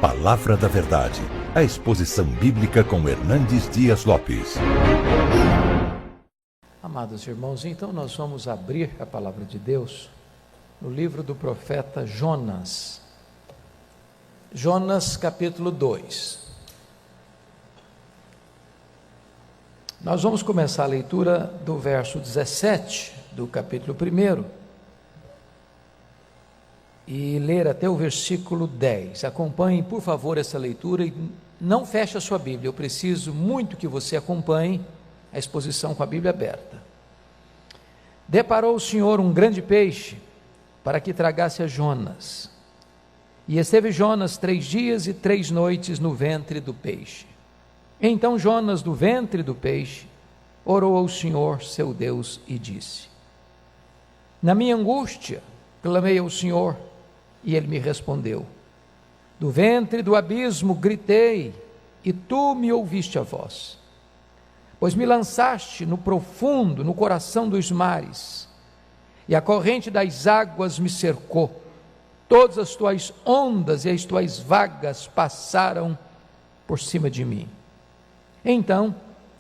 Palavra da Verdade, a exposição bíblica com Hernandes Dias Lopes. Amados irmãos, então nós vamos abrir a palavra de Deus no livro do profeta Jonas. Jonas capítulo 2. Nós vamos começar a leitura do verso 17 do capítulo 1 e ler até o versículo 10. Acompanhe, por favor, essa leitura e não feche a sua Bíblia. Eu preciso muito que você acompanhe a exposição com a Bíblia aberta. Deparou o Senhor um grande peixe para que tragasse a Jonas. E esteve Jonas 3 dias e 3 noites no ventre do peixe. Então Jonas, do ventre do peixe, orou ao Senhor seu Deus e disse: Na minha angústia clamei ao Senhor, e ele me respondeu. Do ventre do abismo gritei, e tu me ouviste a voz. Pois me lançaste no profundo, no coração dos mares, e a corrente das águas me cercou. Todas as tuas ondas e as tuas vagas passaram por cima de mim. Então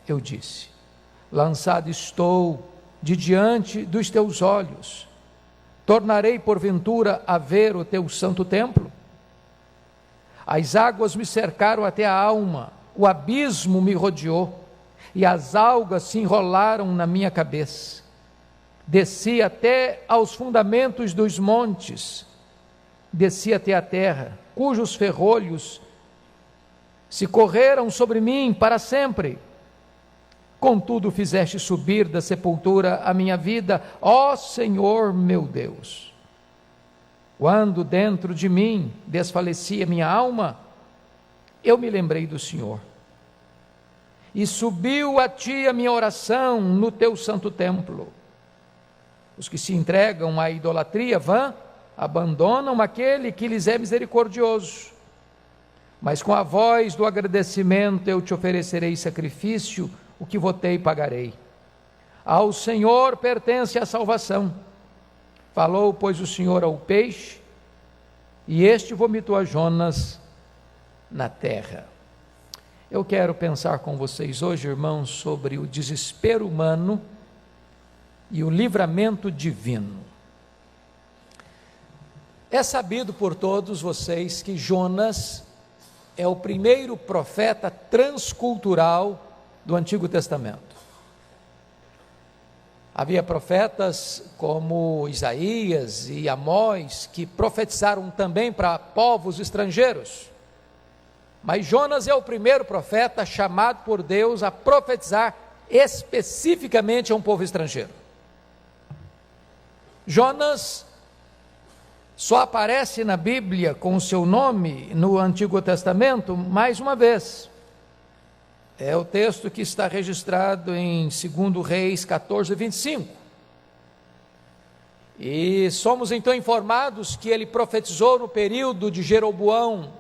eu disse: lançado estou de diante dos teus olhos. Tornarei porventura a ver o teu santo templo? As águas me cercaram até a alma, o abismo me rodeou, e as algas se enrolaram na minha cabeça. Desci até aos fundamentos dos montes, desci até a terra, cujos ferrolhos se correram sobre mim para sempre. Contudo fizeste subir da sepultura a minha vida, ó Senhor meu Deus. Quando dentro de mim desfalecia minha alma, eu me lembrei do Senhor. E subiu a ti a minha oração no teu santo templo. Os que se entregam à idolatria vã, abandonam aquele que lhes é misericordioso. Mas com a voz do agradecimento eu te oferecerei sacrifício, o que votei pagarei. Ao Senhor pertence a salvação. Falou, pois, o Senhor ao peixe, e este vomitou a Jonas na terra. Eu quero pensar com vocês hoje, irmãos, sobre o desespero humano e o livramento divino. É sabido por todos vocês que Jonas é o primeiro profeta transcultural do Antigo Testamento. Havia profetas como Isaías e Amós que profetizaram também para povos estrangeiros, mas Jonas é o primeiro profeta chamado por Deus a profetizar especificamente a um povo estrangeiro. Jonas só aparece na Bíblia com o seu nome no Antigo Testamento mais uma vez. É o texto que está registrado em 2 Reis 14, 25. E somos então informados que ele profetizou no período de Jeroboão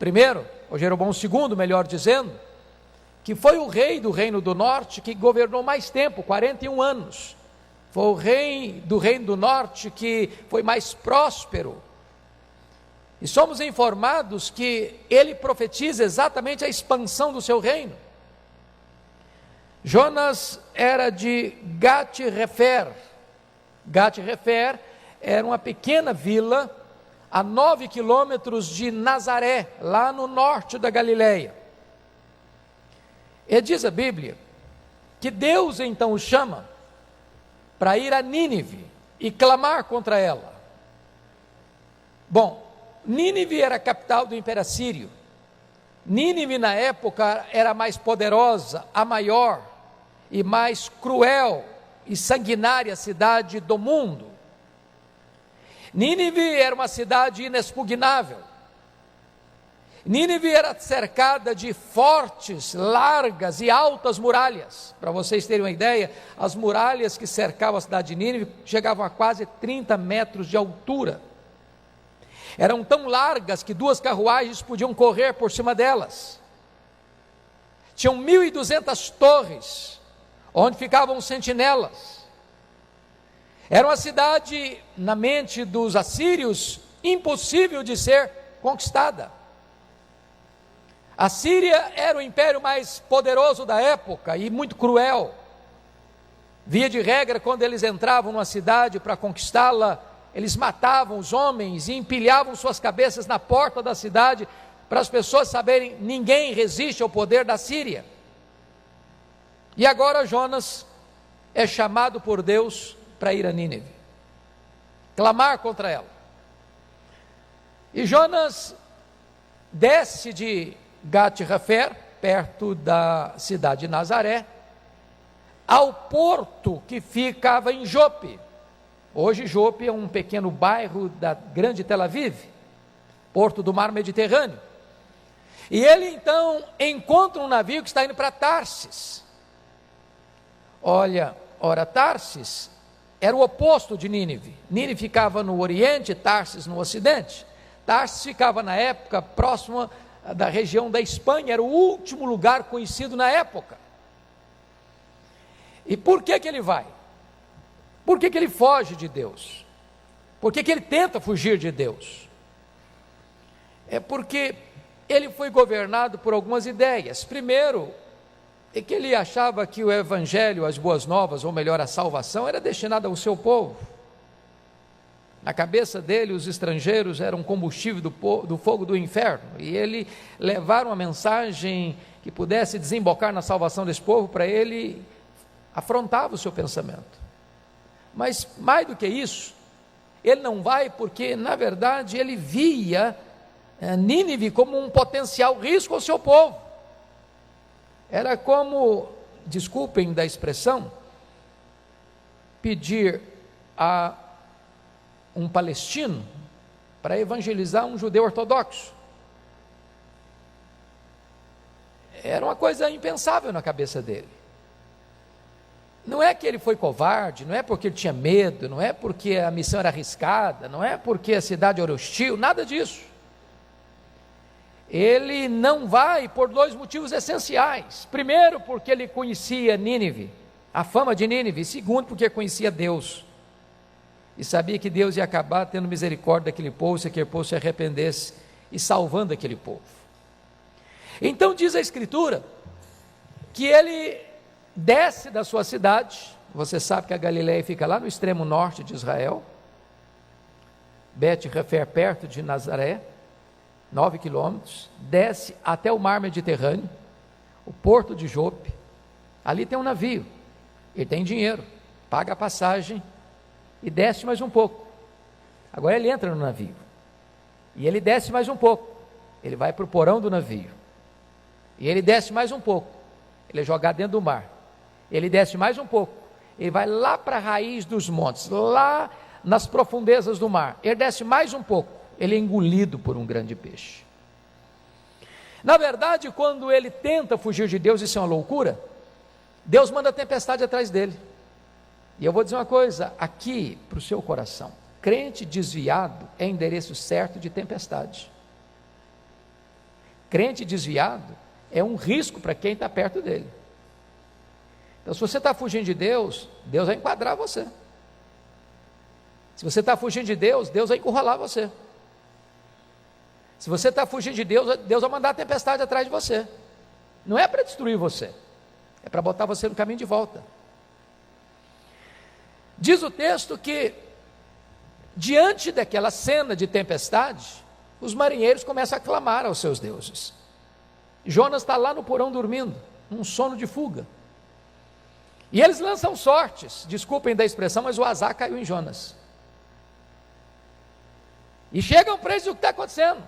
I, ou Jeroboão II, melhor dizendo, que foi o rei do Reino do Norte que governou mais tempo, 41 anos. Foi o rei do Reino do Norte que foi mais próspero. E somos informados que ele profetiza exatamente a expansão do seu reino. Jonas era de Gat-Hefer. Gat-Hefer era uma pequena vila a 9 quilômetros de Nazaré, lá no norte da Galileia. E diz a Bíblia que Deus então o chama para ir a Nínive e clamar contra ela. Bom, Nínive era a capital do Império Assírio. Nínive na época era a mais poderosa, a maior e mais cruel e sanguinária cidade do mundo. Nínive era uma cidade inexpugnável. Nínive era cercada de fortes, largas e altas muralhas. Para vocês terem uma ideia, as muralhas que cercavam a cidade de Nínive chegavam a quase 30 metros de altura. Eram tão largas que 2 carruagens podiam correr por cima delas. Tinham 1.200 torres, onde ficavam sentinelas. Era uma cidade, na mente dos assírios, impossível de ser conquistada. A Síria era o império mais poderoso da época e muito cruel. Via de regra, quando eles entravam numa cidade para conquistá-la, eles matavam os homens e empilhavam suas cabeças na porta da cidade, para as pessoas saberem, ninguém resiste ao poder da Síria. E agora Jonas é chamado por Deus para ir a Nínive, clamar contra ela. E Jonas desce de Gat-Hefer, perto da cidade de Nazaré, ao porto que ficava em Jope. Hoje Jope é um pequeno bairro da grande Tel Aviv, porto do mar Mediterrâneo. E ele então encontra um navio que está indo para Tarsis. Ora, Tarsis era o oposto de Nínive. Nínive ficava no oriente, Tarsis no ocidente. Tarsis ficava na época próxima da região da Espanha, era o último lugar conhecido na época. E por que ele vai? Por que ele foge de Deus? Por que ele tenta fugir de Deus? É porque ele foi governado por algumas ideias. Primeiro, é que ele achava que o evangelho, as boas novas, ou melhor, a salvação, era destinada ao seu povo. Na cabeça dele, os estrangeiros eram combustível do fogo do inferno, e ele levar uma mensagem que pudesse desembocar na salvação desse povo, para ele afrontava o seu pensamento. Mas mais do que isso, ele não vai porque, na verdade, ele via Nínive como um potencial risco ao seu povo. Era como, desculpem da expressão, pedir a um palestino para evangelizar um judeu ortodoxo. Era uma coisa impensável na cabeça dele. Não é que ele foi covarde, não é porque ele tinha medo, não é porque a missão era arriscada, não é porque a cidade era hostil, nada disso. Ele não vai por dois motivos essenciais. Primeiro, porque ele conhecia Nínive, a fama de Nínive. Segundo, porque conhecia Deus e sabia que Deus ia acabar tendo misericórdia daquele povo, se aquele povo se arrependesse e salvando aquele povo. Então diz a Escritura que ele desce da sua cidade. Você sabe que a Galileia fica lá no extremo norte de Israel, Bet-Hefer, perto de Nazaré, 9 quilômetros, desce até o mar Mediterrâneo, o porto de Jope. Ali tem um navio, ele tem dinheiro, paga a passagem e desce mais um pouco. Agora ele entra no navio e ele desce mais um pouco, ele vai para o porão do navio e ele desce mais um pouco, ele é jogado dentro do mar. Ele desce mais um pouco, ele vai lá para a raiz dos montes, lá nas profundezas do mar. Ele desce mais um pouco, ele é engolido por um grande peixe. Na verdade, quando ele tenta fugir de Deus, isso é uma loucura. Deus manda tempestade atrás dele. E eu vou dizer uma coisa aqui para o seu coração: crente desviado é endereço certo de tempestade. Crente desviado é um risco para quem está perto dele. Então, se você está fugindo de Deus, Deus vai enquadrar você. Se você está fugindo de Deus, Deus vai encurralar você. Se você está fugindo de Deus, Deus vai mandar a tempestade atrás de você. Não é para destruir você, é para botar você no caminho de volta. Diz o texto que, diante daquela cena de tempestade, os marinheiros começam a clamar aos seus deuses. Jonas está lá no porão dormindo, num sono de fuga. E eles lançam sortes, desculpem da expressão, mas o azar caiu em Jonas. E chegam para eles: o que está acontecendo?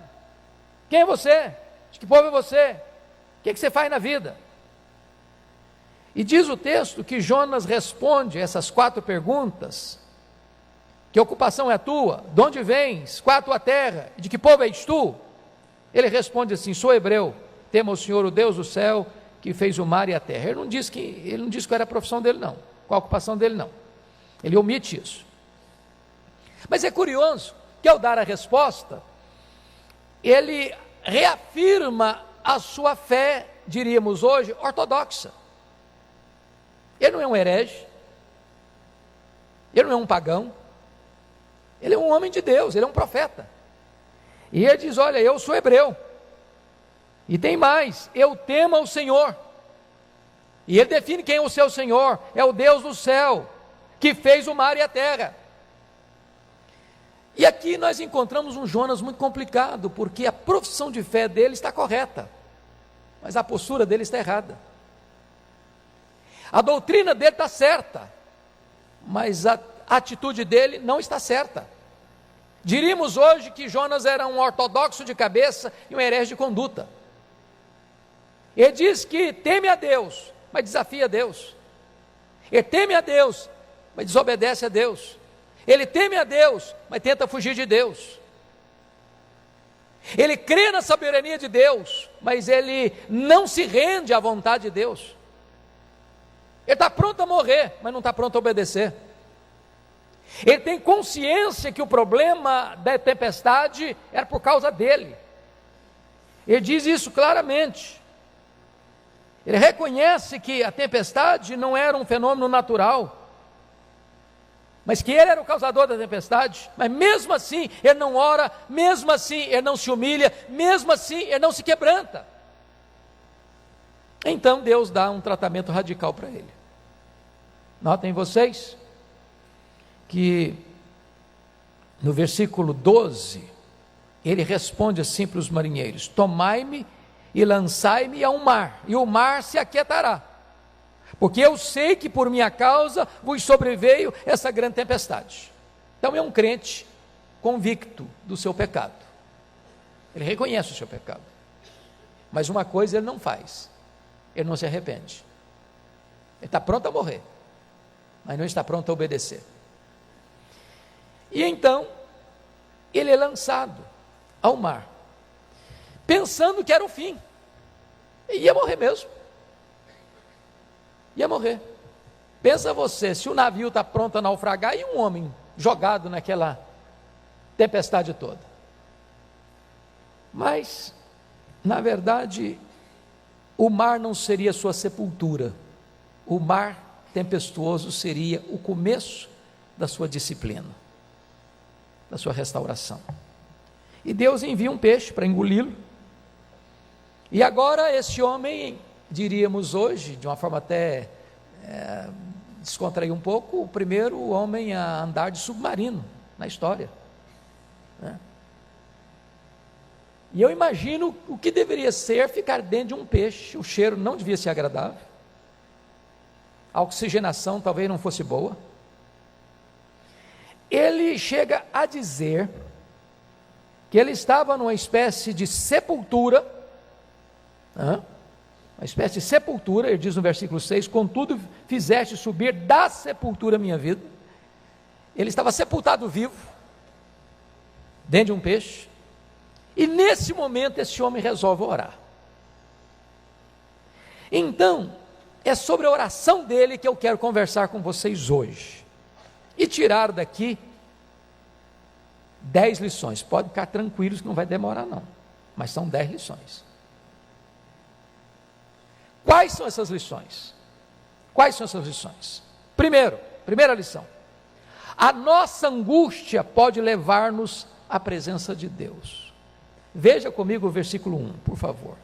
Quem é você? De que povo é você? O que você faz na vida? E diz o texto que Jonas responde essas 4 perguntas: que ocupação é a tua? De onde vens? Qual é a tua terra? De que povo és tu? Ele responde assim: sou hebreu, temo ao Senhor, o Deus do céu, que fez o mar e a terra. Ele não diz qual era a profissão dele, não, qual a ocupação dele, não. Ele omite isso. Mas é curioso que, ao dar a resposta, ele reafirma a sua fé, diríamos hoje, ortodoxa. Ele não é um herege, ele não é um pagão, ele é um homem de Deus, ele é um profeta. E ele diz: olha, eu sou hebreu, e tem mais, eu temo ao Senhor. E ele define quem é o seu Senhor: é o Deus do céu, que fez o mar e a terra. E aqui nós encontramos um Jonas muito complicado, porque a profissão de fé dele está correta, mas a postura dele está errada. A doutrina dele está certa, mas a atitude dele não está certa. Diríamos hoje que Jonas era um ortodoxo de cabeça e um herege de conduta. Ele diz que teme a Deus, mas desafia a Deus. Ele teme a Deus, mas desobedece a Deus. Ele teme a Deus, mas tenta fugir de Deus. Ele crê na soberania de Deus, mas ele não se rende à vontade de Deus. Ele está pronto a morrer, mas não está pronto a obedecer. Ele tem consciência que o problema da tempestade era por causa dele. Ele diz isso claramente. Ele reconhece que a tempestade não era um fenômeno natural, mas que ele era o causador da tempestade. Mas mesmo assim ele não ora, mesmo assim ele não se humilha, mesmo assim ele não se quebranta. Então Deus dá um tratamento radical para ele. Notem vocês que no versículo 12 ele responde assim para os marinheiros: tomai-me e lançai-me ao mar, e o mar se aquietará, porque eu sei que por minha causa vos sobreveio essa grande tempestade. Então é um crente convicto do seu pecado. Ele reconhece o seu pecado, mas uma coisa ele não faz: ele não se arrepende. Ele está pronto a morrer, mas não está pronto a obedecer. E então ele é lançado ao mar, pensando que era o fim. E ia morrer mesmo. Ia morrer. Pensa você, se o navio está pronto a naufragar e um homem jogado naquela tempestade toda. Mas, na verdade, o mar não seria sua sepultura. O mar tempestuoso seria o começo da sua disciplina, da sua restauração. E Deus envia um peixe para engoli-lo. E agora esse homem, diríamos hoje, de uma forma até descontrair um pouco, o primeiro homem a andar de submarino na história, né? E eu imagino o que deveria ser ficar dentro de um peixe. O cheiro não devia ser agradável, a oxigenação talvez não fosse boa. Ele chega a dizer que ele estava numa espécie de sepultura, uma espécie de sepultura. Ele diz no versículo 6, contudo fizeste subir da sepultura minha vida. Ele estava sepultado vivo, dentro de um peixe, e nesse momento esse homem resolve orar. Então, é sobre a oração dele que eu quero conversar com vocês hoje, e tirar daqui 10 lições, pode ficar tranquilos que não vai demorar não, mas são 10 lições. Quais são essas lições? Quais são essas lições? Primeira lição: a nossa angústia pode levar-nos à presença de Deus. Veja comigo o versículo 1, por favor.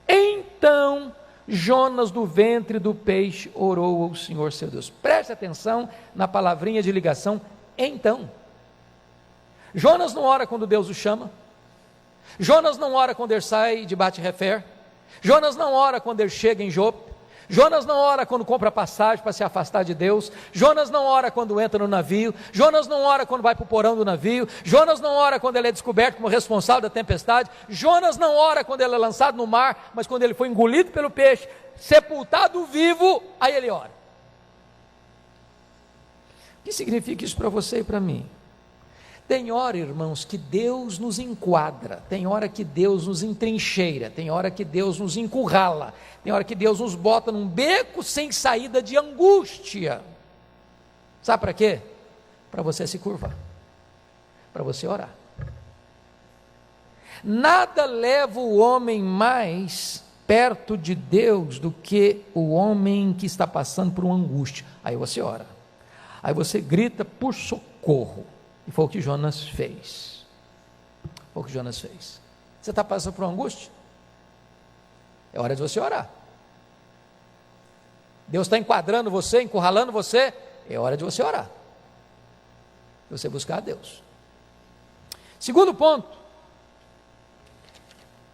Então Jonas do ventre do peixe orou ao Senhor seu Deus. Preste atenção na palavrinha de ligação, então. Jonas não ora quando Deus o chama. Jonas não ora quando ele sai de Bate-Refer. Jonas não ora quando ele chega em Jope. Jonas não ora quando compra passagem para se afastar de Deus. Jonas não ora quando entra no navio. Jonas não ora quando vai para o porão do navio. Jonas não ora quando ele é descoberto como responsável da tempestade. Jonas não ora quando ele é lançado no mar, mas quando ele foi engolido pelo peixe, sepultado vivo, aí ele ora. O que significa isso para você e para mim? Tem hora, irmãos, que Deus nos enquadra, tem hora que Deus nos entrincheira, tem hora que Deus nos encurrala, tem hora que Deus nos bota num beco sem saída de angústia. Sabe para quê? Para você se curvar, para você orar. Nada leva o homem mais perto de Deus do que o homem que está passando por uma angústia. Aí você ora, aí você grita por socorro. E foi o que Jonas fez. Foi o que Jonas fez. Você está passando por uma angústia? É hora de você orar. Deus está enquadrando você, encurralando você, é hora de você orar. De você buscar a Deus. Segundo ponto,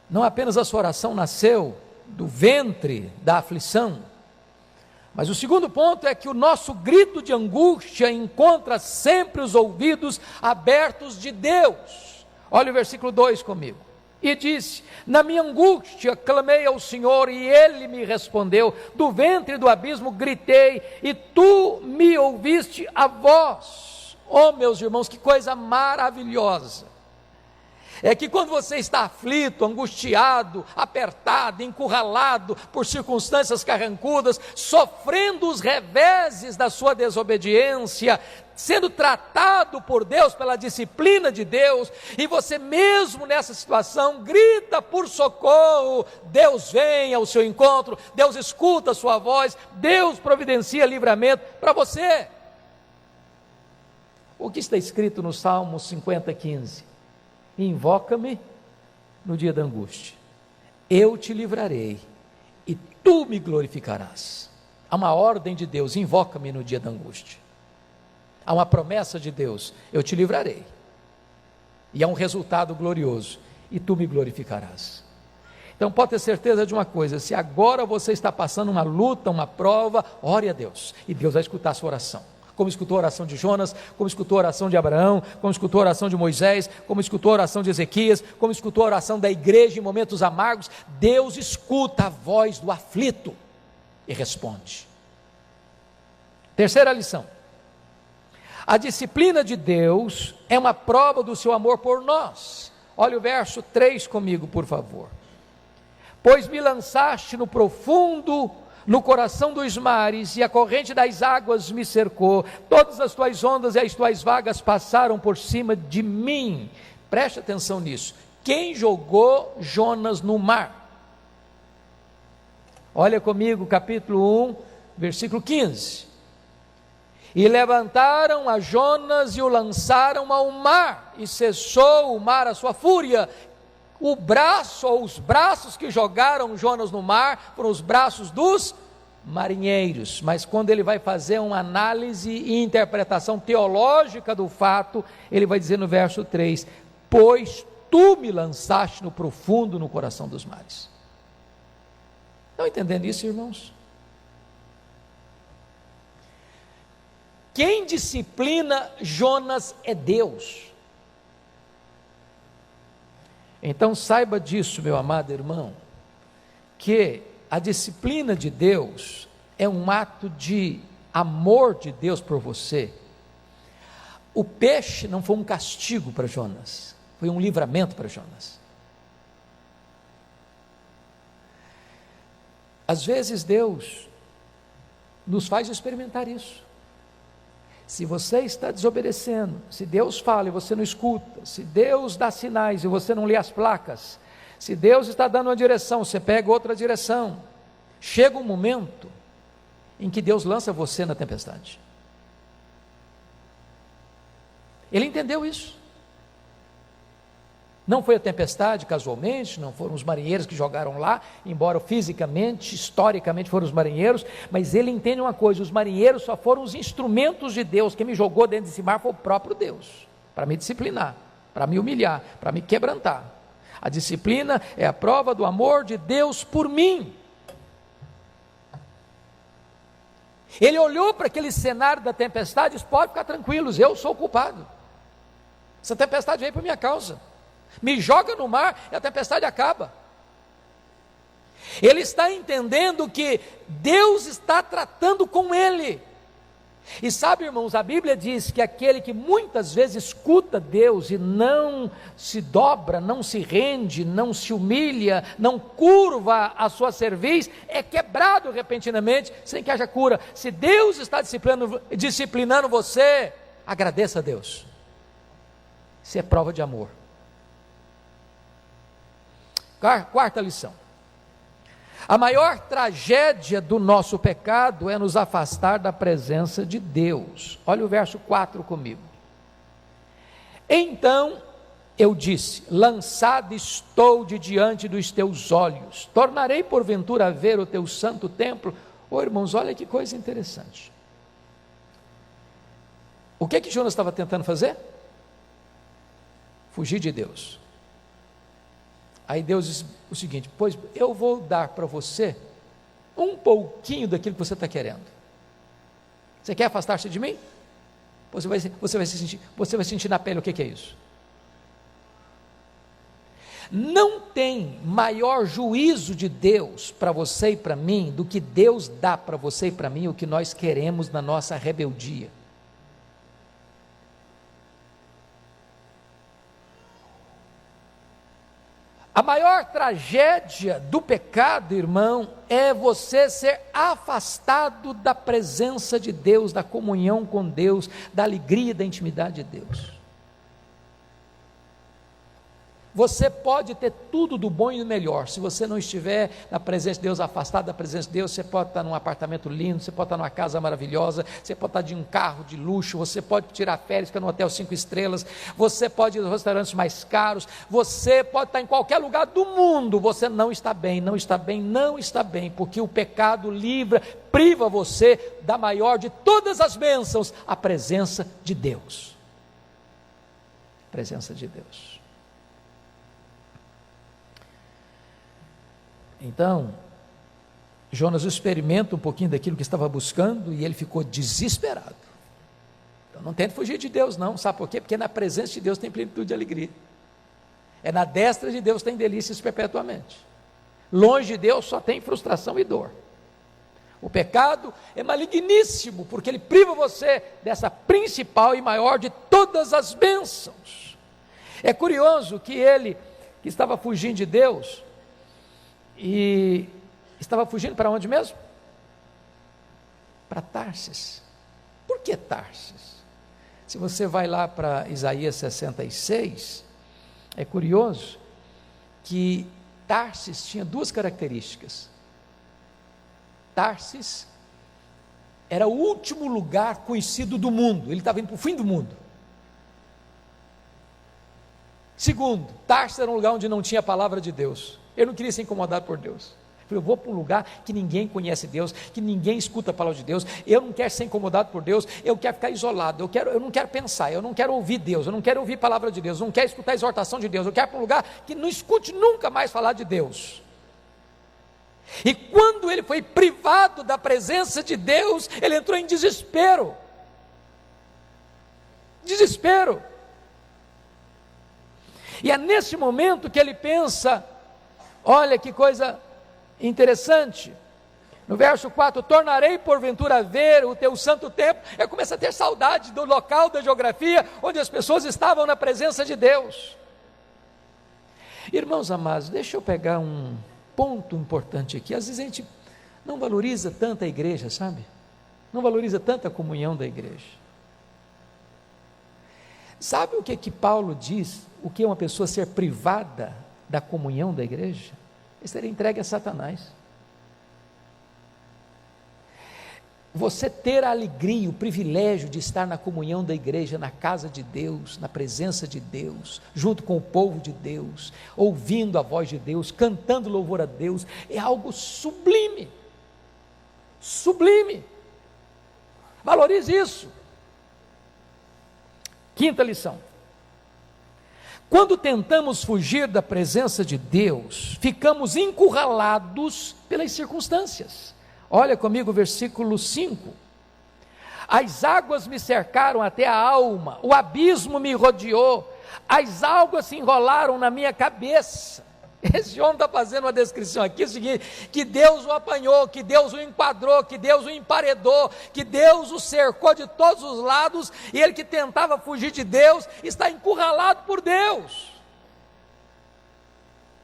não apenas a sua oração nasceu do ventre da aflição, mas o segundo ponto é que o nosso grito de angústia encontra sempre os ouvidos abertos de Deus. Olha o versículo 2 comigo. E disse: na minha angústia clamei ao Senhor e Ele me respondeu, do ventre do abismo gritei e Tu me ouviste a voz. Oh, meus irmãos, que coisa maravilhosa! É que quando você está aflito, angustiado, apertado, encurralado por circunstâncias carrancudas, sofrendo os reveses da sua desobediência, sendo tratado por Deus, pela disciplina de Deus, e você mesmo nessa situação grita por socorro, Deus vem ao seu encontro, Deus escuta a sua voz, Deus providencia livramento para você. O que está escrito no Salmo 50:15? Invoca-me no dia da angústia, eu te livrarei e tu me glorificarás. Há uma ordem de Deus: invoca-me no dia da angústia. Há uma promessa de Deus: eu te livrarei. E há um resultado glorioso: e tu me glorificarás. Então pode ter certeza de uma coisa: se agora você está passando uma luta, uma prova, ore a Deus, e Deus vai escutar a sua oração. Como escutou a oração de Jonas, como escutou a oração de Abraão, como escutou a oração de Moisés, como escutou a oração de Ezequias, como escutou a oração da igreja em momentos amargos. Deus escuta a voz do aflito e responde. Terceira lição: a disciplina de Deus é uma prova do seu amor por nós. Olha o verso 3 comigo, por favor. Pois me lançaste no profundo, no coração dos mares, e a corrente das águas me cercou, todas as tuas ondas e as tuas vagas passaram por cima de mim. Preste atenção nisso. Quem jogou Jonas no mar? Olha comigo, capítulo 1, versículo 15. E levantaram a Jonas e o lançaram ao mar, e cessou o mar a sua fúria. O braço, ou os braços que jogaram Jonas no mar, foram os braços dos marinheiros. Mas quando ele vai fazer uma análise e interpretação teológica do fato, ele vai dizer no verso 3: pois tu me lançaste no profundo, no coração dos mares. Estão entendendo isso, irmãos? Quem disciplina Jonas é Deus. Então saiba disso, meu amado irmão, que a disciplina de Deus é um ato de amor de Deus por você. O peixe não foi um castigo para Jonas, foi um livramento para Jonas. Às vezes Deus nos faz experimentar isso. Se você está desobedecendo, se Deus fala e você não escuta, se Deus dá sinais e você não lê as placas, se Deus está dando uma direção, você pega outra direção, chega um momento em que Deus lança você na tempestade. Ele entendeu isso. Não foi a tempestade casualmente, não foram os marinheiros que jogaram lá, embora fisicamente, historicamente foram os marinheiros, mas ele entende uma coisa: os marinheiros só foram os instrumentos de Deus. Quem me jogou dentro desse mar foi o próprio Deus, para me disciplinar, para me humilhar, para me quebrantar. A disciplina é a prova do amor de Deus por mim. Ele olhou para aquele cenário da tempestade e disse: pode ficar tranquilos, eu sou o culpado, essa tempestade veio por minha causa. Me joga no mar e a tempestade acaba. Ele está entendendo que Deus está tratando com ele. E sabe, irmãos, a Bíblia diz que aquele que muitas vezes escuta Deus e não se dobra, não se rende, não se humilha, não curva a sua cerviz, é quebrado repentinamente sem que haja cura. Se Deus está disciplinando você, agradeça a Deus. Isso é prova de amor. Quarta lição: a maior tragédia do nosso pecado é nos afastar da presença de Deus. Olha o verso 4 comigo. Então eu disse: lançado estou de diante dos teus olhos, tornarei porventura a ver o teu santo templo. Irmãos, olha que coisa interessante. O que Jonas estava tentando fazer? Fugir de Deus. Aí Deus disse o seguinte: pois eu vou dar para você um pouquinho daquilo que você está querendo. Você quer afastar-se de mim? Você vai sentir na pele o que é isso. Não tem maior juízo de Deus para você e para mim do que Deus dá para você e para mim o que nós queremos na nossa rebeldia. A maior tragédia do pecado, irmão, é você ser afastado da presença de Deus, da comunhão com Deus, da alegria, da intimidade de Deus. Você pode ter tudo do bom e do melhor, se você não estiver na presença de Deus, afastado da presença de Deus. Você pode estar num apartamento lindo, você pode estar numa casa maravilhosa, você pode estar de um carro de luxo, você pode tirar férias, ficar num hotel 5 estrelas, você pode ir aos restaurantes mais caros, você pode estar em qualquer lugar do mundo, você não está bem, porque o pecado priva você da maior de todas as bênçãos, a presença de Deus. Presença de Deus. Então, Jonas experimenta um pouquinho daquilo que estava buscando e ele ficou desesperado. Então não tente fugir de Deus não, sabe por quê? Porque na presença de Deus tem plenitude de alegria. É na destra de Deus tem delícias perpetuamente. Longe de Deus só tem frustração e dor. O pecado é maligníssimo, porque ele priva você dessa principal e maior de todas as bênçãos. É curioso que ele, que estava fugindo de Deus, e estava fugindo para onde mesmo? Para Tarsis. Por que Tarsis? Se você vai lá para Isaías 66, é curioso que Tarsis tinha duas características. Tarsis era o último lugar conhecido do mundo, ele estava indo para o fim do mundo. Segundo, Tarsis era um lugar onde não tinha a palavra de Deus. Eu não queria ser incomodado por Deus. Eu vou para um lugar que ninguém conhece Deus, que ninguém escuta a palavra de Deus. Eu não quero ser incomodado por Deus, eu quero ficar isolado, eu não quero pensar, eu não quero ouvir Deus, eu não quero ouvir a palavra de Deus, eu não quero escutar a exortação de Deus, eu quero ir para um lugar que não escute nunca mais falar de Deus. E quando ele foi privado da presença de Deus, ele entrou em desespero. Desespero. E é nesse momento que ele pensa, olha que coisa interessante, no verso 4, tornarei porventura a ver o teu santo templo. Eu começo a ter saudade do local da geografia, onde as pessoas estavam na presença de Deus. Irmãos amados, deixa eu pegar um ponto importante aqui. Às vezes a gente não valoriza tanto a igreja, sabe? Não valoriza tanto a comunhão da igreja. Sabe o que Paulo diz? O que é uma pessoa ser privada da comunhão da igreja? É ser entregue a Satanás. Você ter a alegria, o privilégio de estar na comunhão da igreja, na casa de Deus, na presença de Deus, junto com o povo de Deus, ouvindo a voz de Deus, cantando louvor a Deus, é algo sublime. Sublime. Valorize isso. Quinta lição: quando tentamos fugir da presença de Deus, ficamos encurralados pelas circunstâncias. Olha comigo o versículo 5: as águas me cercaram até a alma, o abismo me rodeou, as águas se enrolaram na minha cabeça. Esse homem está fazendo uma descrição aqui, o seguinte: que Deus o apanhou, que Deus o enquadrou, que Deus o emparedou, que Deus o cercou de todos os lados, e ele que tentava fugir de Deus, está encurralado por Deus.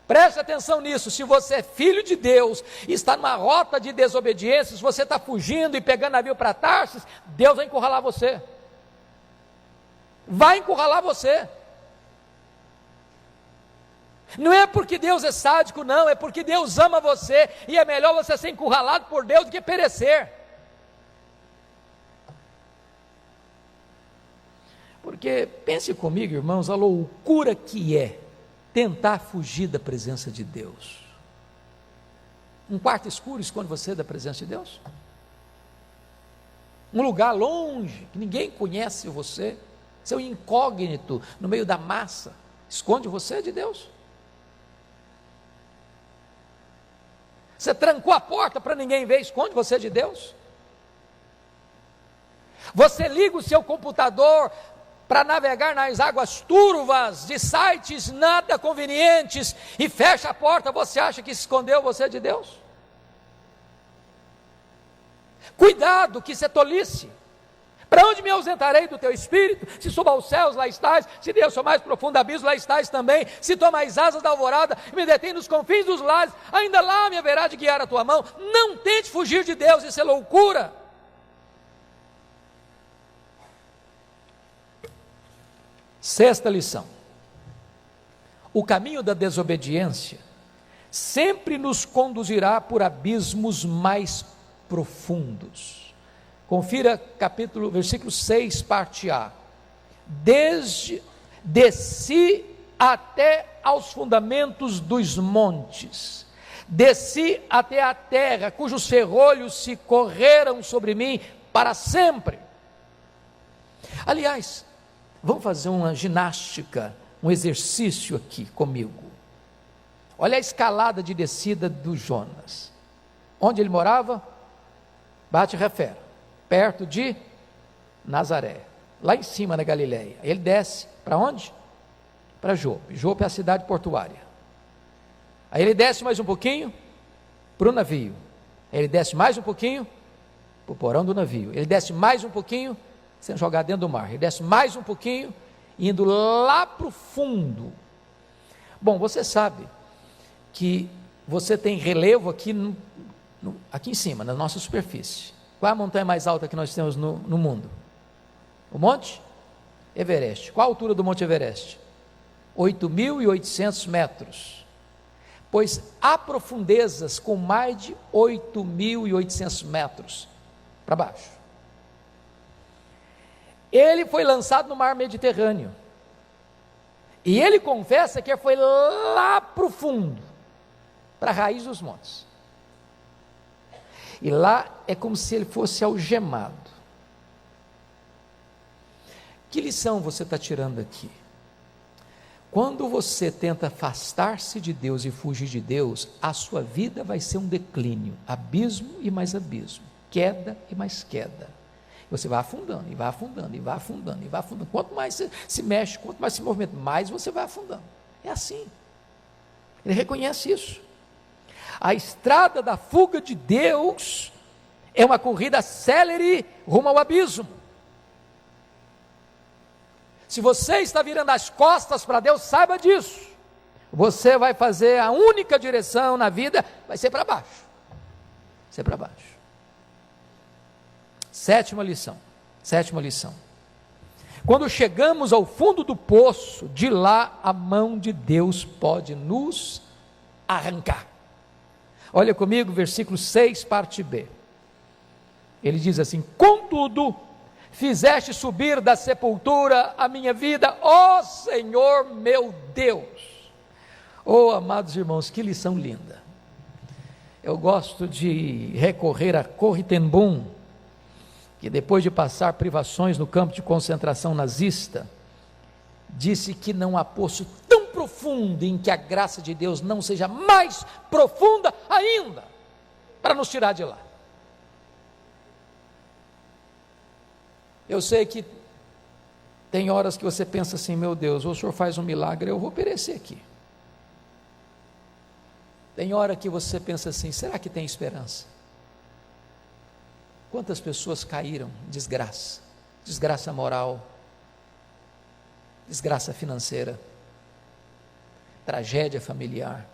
Preste atenção nisso. Se você é filho de Deus, está numa rota de desobediência, se você está fugindo e pegando navio para Tarsis, Deus vai encurralar você. Vai encurralar você. Não é porque Deus é sádico, não, é porque Deus ama você, e é melhor você ser encurralado por Deus do que perecer. Porque Porque pense comigo, irmãos, a loucura que é tentar fugir da presença de Deus. Um quarto escuro esconde você da presença de Deus? Um lugar longe, que ninguém conhece você, seu incógnito no meio da massa, esconde você de Deus? Você trancou a porta para ninguém ver, esconde você de Deus? Você liga o seu computador para navegar nas águas turvas de sites nada convenientes e fecha a porta, você acha que escondeu você de Deus? Cuidado, que isso é tolice. Para onde me ausentarei do teu espírito? Se subo aos céus, lá estás. Se desço ao mais profundo abismo, lá estás também. Se tomo as asas da alvorada e me detém nos confins dos lares, ainda lá me haverá de guiar a tua mão. Não tente fugir de Deus, isso é loucura. Sexta lição: o caminho da desobediência sempre nos conduzirá por abismos mais profundos. Confira versículo 6, parte A. Desci até aos fundamentos dos montes, desci até a terra, cujos ferrolhos se correram sobre mim para sempre. Aliás, vamos fazer uma ginástica, um exercício aqui comigo. Olha a escalada de descida do Jonas. Onde ele morava? Bate-Refer, perto de Nazaré, lá em cima na Galileia. Ele desce para onde? Para Jope. Jope é a cidade portuária. Aí ele desce mais um pouquinho para o navio. Aí ele desce mais um pouquinho para o porão do navio. Ele desce mais um pouquinho, sendo jogado dentro do mar. Ele desce mais um pouquinho, indo lá para o fundo. Bom, você sabe que você tem relevo aqui, aqui em cima, na nossa superfície. Qual é a montanha mais alta que nós temos no mundo? O Monte Everest. Qual a altura do Monte Everest? 8.800 metros. Pois há profundezas com mais de 8.800 metros para baixo. Ele foi lançado no mar Mediterrâneo, e ele confessa que foi lá para o fundo, para a raiz dos montes, e lá é como se ele fosse algemado. Que lição você está tirando aqui? Quando você tenta afastar-se de Deus e fugir de Deus, a sua vida vai ser um declínio, abismo e mais abismo, queda e mais queda. Você vai afundando, e vai afundando, e vai afundando, e vai afundando. Quanto mais você se mexe, quanto mais se movimenta, mais você vai afundando. É assim. Ele reconhece isso. A estrada da fuga de Deus é uma corrida célere rumo ao abismo. Se você está virando as costas para Deus, saiba disso. Você vai fazer a única direção na vida, vai ser para baixo. Vai ser para baixo. Sétima lição. Quando chegamos ao fundo do poço, de lá a mão de Deus pode nos arrancar. Olha comigo, versículo 6, parte B. Ele diz assim: contudo, fizeste subir da sepultura a minha vida, ó Senhor meu Deus. Oh, amados irmãos, que lição linda. Eu gosto de recorrer a Corrie ten Boom, que depois de passar privações no campo de concentração nazista, disse que não há poço tão profundo em que a graça de Deus não seja mais profunda ainda, para nos tirar de lá. Eu sei que tem horas que você pensa assim: meu Deus, ou o Senhor faz um milagre, eu vou perecer aqui. Tem hora que você pensa assim: será que tem esperança? Quantas pessoas caíram em desgraça? Desgraça moral, desgraça financeira, tragédia familiar.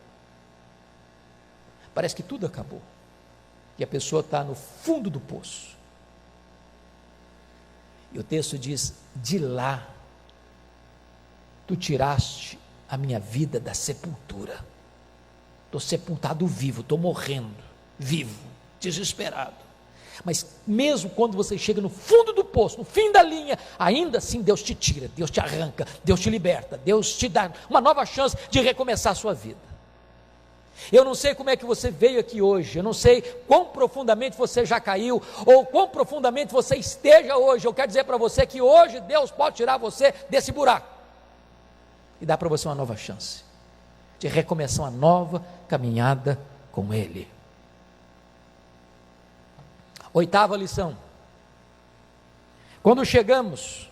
Parece que tudo acabou, e a pessoa está no fundo do poço. E o texto diz: de lá, tu tiraste a minha vida da sepultura. Estou sepultado vivo, estou morrendo, vivo, desesperado. Mas mesmo quando você chega no fundo do poço, no fim da linha, ainda assim Deus te tira, Deus te arranca, Deus te liberta, Deus te dá uma nova chance de recomeçar a sua vida. Eu não sei como é que você veio aqui hoje, eu não sei quão profundamente você já caiu, ou quão profundamente você esteja hoje. Eu quero dizer para você que hoje Deus pode tirar você desse buraco e dar para você uma nova chance de recomeçar uma nova caminhada com Ele. Oitava lição: quando chegamos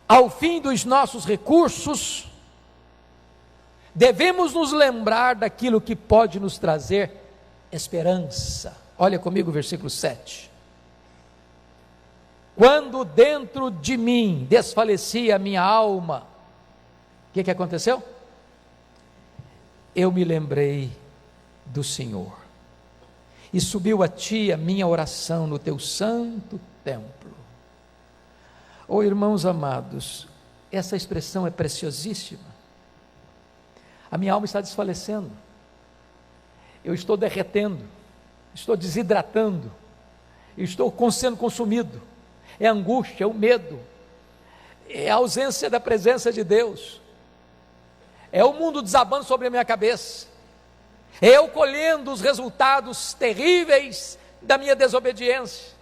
ao fim dos nossos recursos, devemos nos lembrar daquilo que pode nos trazer esperança. Olha comigo o versículo 7. Quando dentro de mim desfalecia a minha alma, o que aconteceu? Eu me lembrei do Senhor, e subiu a ti a minha oração no teu santo templo. Oh, irmãos amados, essa expressão é preciosíssima. A minha alma está desfalecendo, eu estou derretendo, estou desidratando, estou sendo consumido. É a angústia, é o medo, é a ausência da presença de Deus, é o mundo desabando sobre a minha cabeça, é eu colhendo os resultados terríveis da minha desobediência,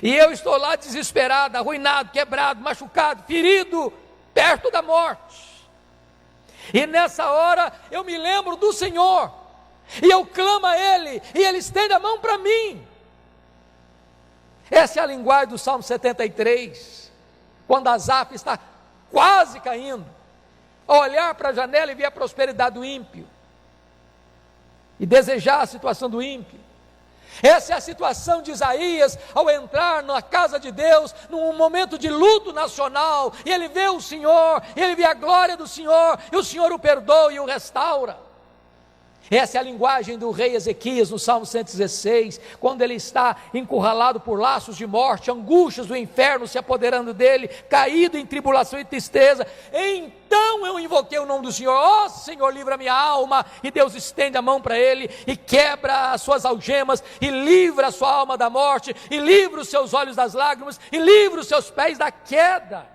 e eu estou lá desesperado, arruinado, quebrado, machucado, ferido, perto da morte. E nessa hora eu me lembro do Senhor, e eu clamo a Ele, e Ele estende a mão para mim. Essa é a linguagem do Salmo 73, quando Asaf está quase caindo, a olhar para a janela e ver a prosperidade do ímpio, e desejar a situação do ímpio. Essa é a situação de Isaías, ao entrar na casa de Deus, num momento de luto nacional, e ele vê o Senhor, ele vê a glória do Senhor, e o Senhor o perdoa e o restaura. Essa é a linguagem do rei Ezequias no Salmo 116, quando ele está encurralado por laços de morte, angústias do inferno se apoderando dele, caído em tribulação e tristeza. Então eu invoquei o nome do Senhor. Ó Senhor, livra minha alma. E Deus estende a mão para ele e quebra as suas algemas, e livra a sua alma da morte, e livra os seus olhos das lágrimas, e livra os seus pés da queda.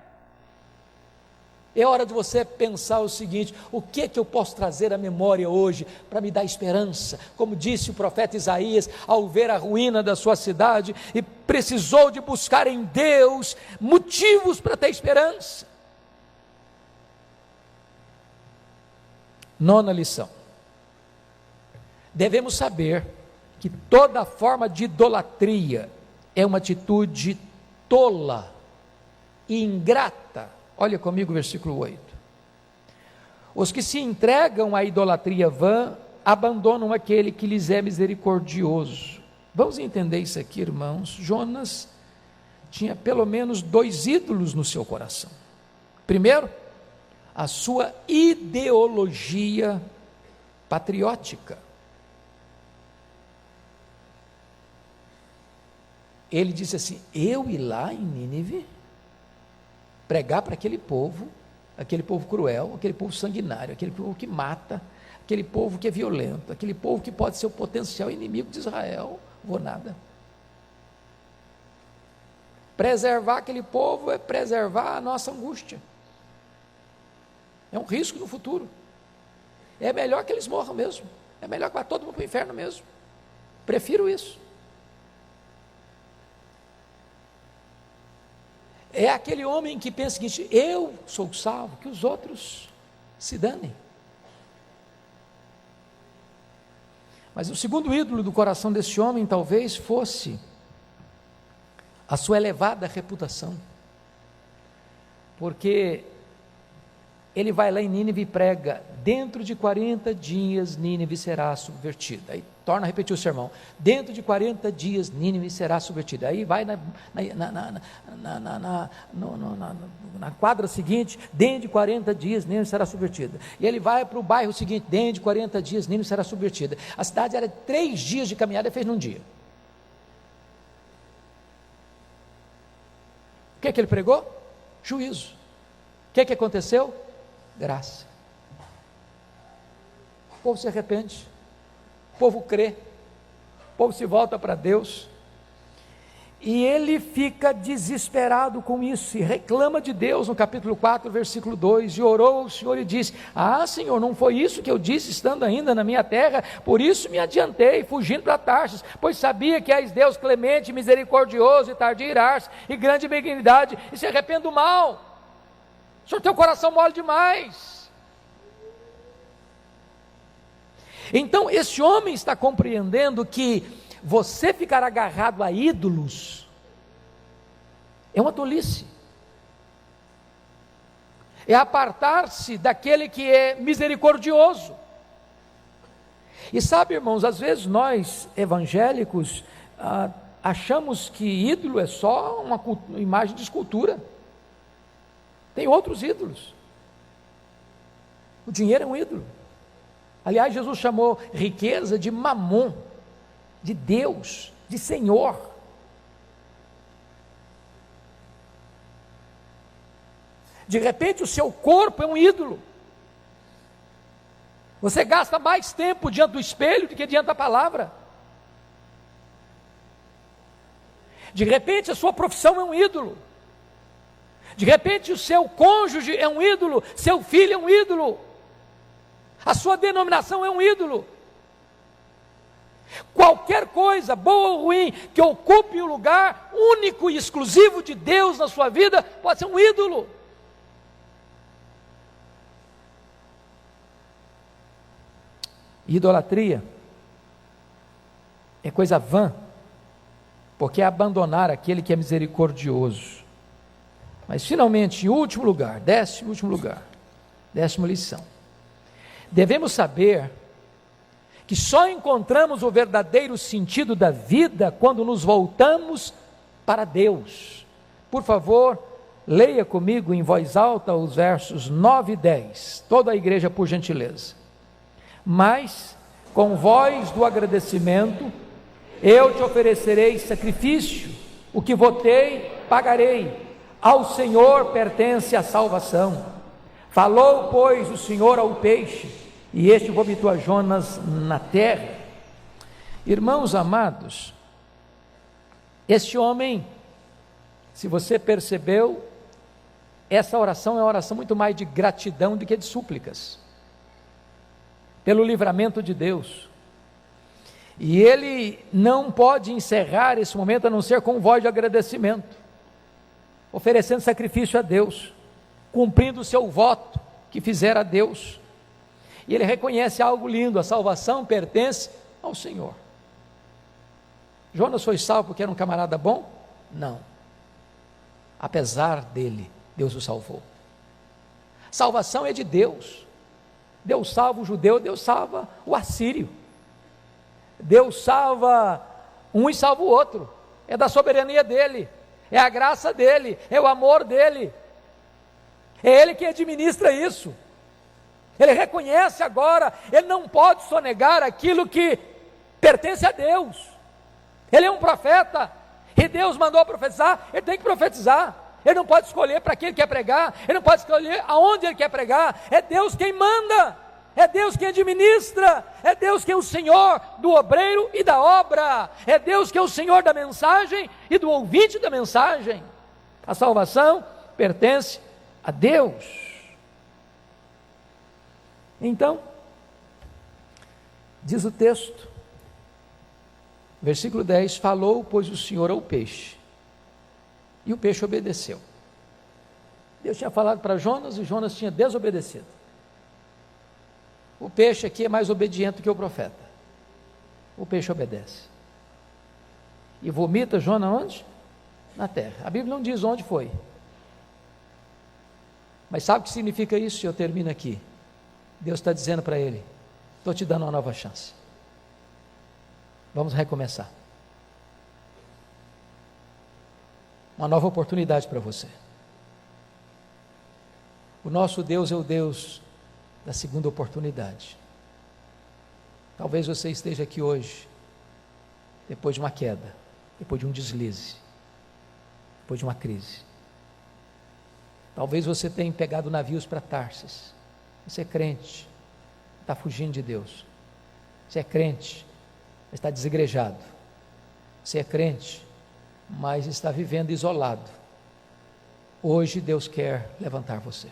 É hora de você pensar o seguinte: o que eu posso trazer à memória hoje para me dar esperança? Como disse o profeta Isaías, ao ver a ruína da sua cidade, e precisou de buscar em Deus motivos para ter esperança. Nona lição: devemos saber que toda forma de idolatria é uma atitude tola e ingrata. Olha comigo o versículo 8. Os que se entregam à idolatria vã, abandonam aquele que lhes é misericordioso. Vamos entender isso aqui, irmãos. Jonas tinha pelo menos 2 ídolos no seu coração. Primeiro, a sua ideologia patriótica. Ele disse assim: eu ir lá em Nínive, pregar para aquele povo cruel, aquele povo sanguinário, aquele povo que mata, aquele povo que é violento, aquele povo que pode ser o potencial inimigo de Israel, vou nada. Preservar aquele povo é preservar a nossa angústia, é um risco no futuro, é melhor que eles morram mesmo, é melhor que vá todo mundo para o inferno mesmo, prefiro isso. É aquele homem que pensa o seguinte: eu sou salvo, que os outros se danem. Mas o segundo ídolo do coração desse homem talvez fosse a sua elevada reputação, porque ele vai lá em Nínive e prega: dentro de 40 dias Nínive será subvertida. Aí torna a repetir o sermão: dentro de 40 dias Nínive será subvertida. Aí vai na quadra seguinte: dentro de 40 dias Nínive será subvertida. E ele vai para o bairro seguinte: dentro de 40 dias Nínive será subvertida. A cidade era 3 dias de caminhada, ele fez num dia. O que ele pregou? Juízo. O que aconteceu? Graça. O povo se arrepende, o povo crê, o povo se volta para Deus, e ele fica desesperado com isso, e reclama de Deus no capítulo 4, versículo 2, e orou ao Senhor e disse: Senhor, não foi isso que eu disse estando ainda na minha terra? Por isso me adiantei, fugindo para Tarsis, pois sabia que és Deus clemente, misericordioso e tardio em irar-se, e grande benignidade, e se arrepende do mal. O Senhor tem o coração mole demais. Então esse homem está compreendendo que você ficar agarrado a ídolos é uma tolice, é apartar-se daquele que é misericordioso. E sabe, irmãos, às vezes nós evangélicos achamos que ídolo é só uma imagem de escultura. Tem outros ídolos. O dinheiro é um ídolo. Aliás, Jesus chamou riqueza de mamon, de Deus, de Senhor. De repente o seu corpo é um ídolo. Você gasta mais tempo diante do espelho do que diante da palavra. De repente a sua profissão é um ídolo. De repente o seu cônjuge é um ídolo, seu filho é um ídolo, a sua denominação é um ídolo. Qualquer coisa, boa ou ruim, que ocupe o lugar único e exclusivo de Deus na sua vida, pode ser um ídolo. Idolatria é coisa vã, porque é abandonar aquele que é misericordioso. Mas finalmente, em último lugar, décima lição, devemos saber que só encontramos o verdadeiro sentido da vida quando nos voltamos para Deus. Por favor, leia comigo em voz alta os versos 9 e 10, toda a igreja, por gentileza. Mas, com voz do agradecimento, eu te oferecerei sacrifício, o que votei, pagarei. Ao Senhor pertence a salvação. Falou, pois, o Senhor ao peixe, e este vomitou a Jonas na terra. Irmãos amados, este homem, se você percebeu, essa oração é uma oração muito mais de gratidão do que de súplicas, pelo livramento de Deus. E ele não pode encerrar esse momento a não ser com voz de agradecimento, oferecendo sacrifício a Deus, cumprindo o seu voto que fizera a Deus. E ele reconhece algo lindo: a salvação pertence ao Senhor. Jonas foi salvo porque era um camarada bom? Não. Apesar dele, Deus o salvou. Salvação é de Deus. Deus salva o judeu, Deus salva o assírio. Deus salva um e salva o outro. É da soberania dele, é a graça dele, é o amor dele. É ele que administra isso. Ele reconhece agora, ele não pode sonegar aquilo que pertence a Deus. Ele é um profeta, e Deus mandou profetizar, ele tem que profetizar. Ele não pode escolher para quem ele quer pregar, ele não pode escolher aonde ele quer pregar. É Deus quem manda, é Deus quem administra, é Deus quem é o Senhor do obreiro e da obra, é Deus que é o Senhor da mensagem e do ouvinte da mensagem. A salvação pertence a Deus. Então, diz o texto, versículo 10, falou, pois, o Senhor ao peixe, e o peixe obedeceu. Deus tinha falado para Jonas, e Jonas tinha desobedecido. O peixe aqui é mais obediente que o profeta. O peixe obedece. E vomita Jonas onde? Na terra. A Bíblia não diz onde foi. Mas sabe o que significa isso? Eu termino aqui. Deus está dizendo para ele: estou te dando uma nova chance. Vamos recomeçar. Uma nova oportunidade para você. O nosso Deus é o Deus da segunda oportunidade. Talvez você esteja aqui hoje, depois de uma queda, depois de um deslize, depois de uma crise. Talvez você tenha pegado navios para Tarsis. Você é crente, está fugindo de Deus. Você é crente, está desigrejado. Você é crente, mas está vivendo isolado. Hoje Deus quer levantar você.